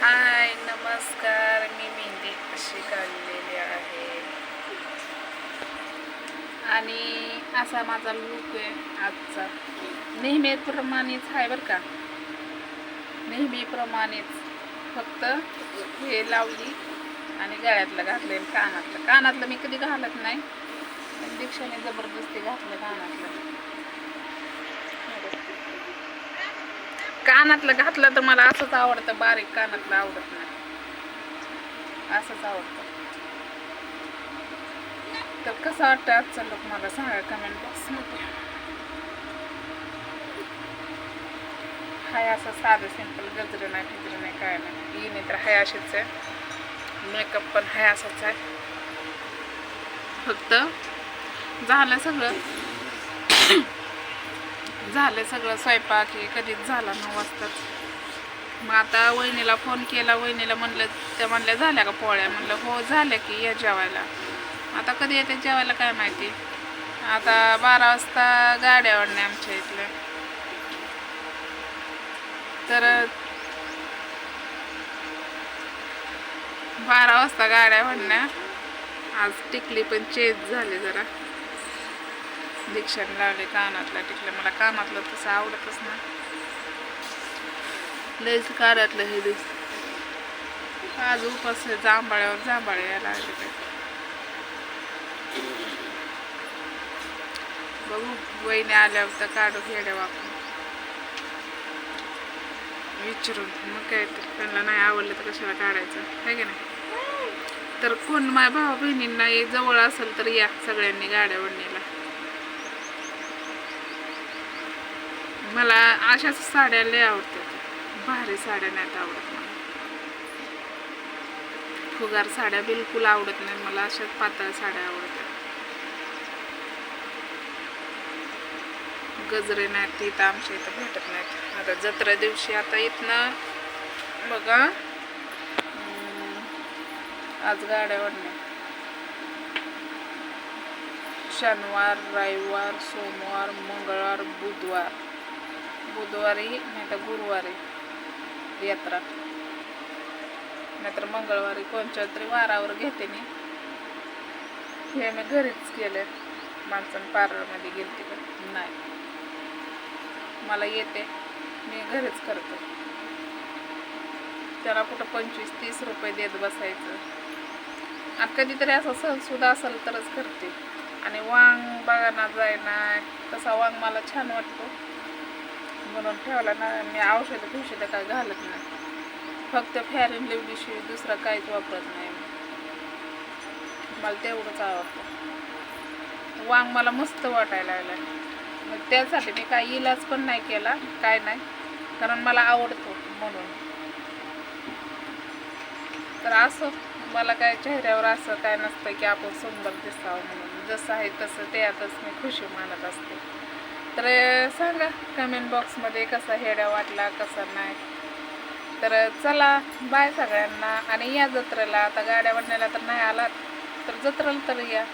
हाय नमस्कार. मी मेहंदी अशी काढलेली आहे आणि असा माझा लूक आहे आजचा. नेहमीप्रमाणेच आहे बरं का, नेहमीप्रमाणेच. फक्त हे लावली आणि गळ्यातलं घातलं, कानातलं मी कधी घालत नाही, पण दीक्षाने जबरदस्ती घातलं कानातलं घातलं तर मला असंच आवडतं, बारीक कानातलं आवडत नाही, असंच आवडतं. तर कसं वाटतं आजचं लोक मला सांगा कमेंट बॉक्समध्ये. हाय असं साधं सिंपल, गजरं नाही फिजरं नाही काय नाही, ही नाही तर हाय अशीच आहे. मेकअप पण हाय असाच आहे. फक्त झालं सगळं स्वयंपाक हे कधीच झाला 9 वाजताच. मग आता वहिनीला फोन केला, वहिनीला म्हणलं, त्या म्हणल्या झाल्या का पोळ्या? म्हणलं हो झाल्या की, या जेवायला. आता कधी येते जेवायला काय माहिती. आता 12 वाजता गाड्या वाढणे आमच्या इथल्या. तर 12 वाजता गाड्या वाढण्या. आज टिकली पण चेंज झाली जरा. दीक्षाने लावले कानातला टिकलं. मला कानातलं तसं आवडतच ना, लयच कानातलं हे दिस. आज उपास जांभळ्यावर जांभळे यायला लागले काय बघू. वहिनी आल्यावर तर काढू हेड्या वापरून विचारून. मग काय तर त्यांना नाही आवडलं तर कशाला काढायचं आहे की नाही. तर कोण माझ्या भावा बहिणींना जवळ असेल तर या सगळ्यांनी गाड्या वडणीला. मला अशाच साड्या लय आवडतात, भारी साड्या नाहीत आवडत मला. फुगार साड्या बिलकुल आवडत नाही मला, अशाच पातळ साड्या आवडतात. गजरे नाहीत इथं आमच्या इथं भेटत नाहीत. आता जत्रा दिवशी आता इथनं बघा, आज गाड्या वाढण्या. शनिवार, रविवार, सोमवार, मंगळवार, बुधवारी नाही तर गुरुवारी यात्रा, नाहीतर मंगळवारी कोणत्या तरी वारावर घेते मी. हे मी घरीच केले. माणसानं पार्लरमध्ये गेलते का नाही, मला येते, मी घरीच करते. त्याला कुठं 25-30 रुपये देत बसायचं. आता कधीतरी असं सणसुद्धा असेल तरच करते. आणि वांग बघा ना जायना, तसा वांग मला छान वाटतो म्हणून ठेवला ना. मी औषधं काय घालत नाही, फक्त फेअर अँड लव्हली शिवाय दुसरं काहीच वापरत नाही. मला तेवढंच आवडतं. वांग मला मस्त वाटायला लागलं, मग त्यासाठी मी काय इलाज पण नाही केला, काय नाही, कारण मला आवडतो म्हणून. तर असं मला काय चेहऱ्यावर असं काय नसतं की आपण सुंदर दिसावं म्हणून. जसं आहे तसं त्यातच मी खुशी मानत असते. तर सांगा कमेंट बॉक्समध्ये कसा हेड्या वाटला कसा नाही. तर चला बाय सगळ्यांना. आणि या जत्रेला. आता गाड्या वाढण्याला तर नाही आलात तर जत्रेला तर या.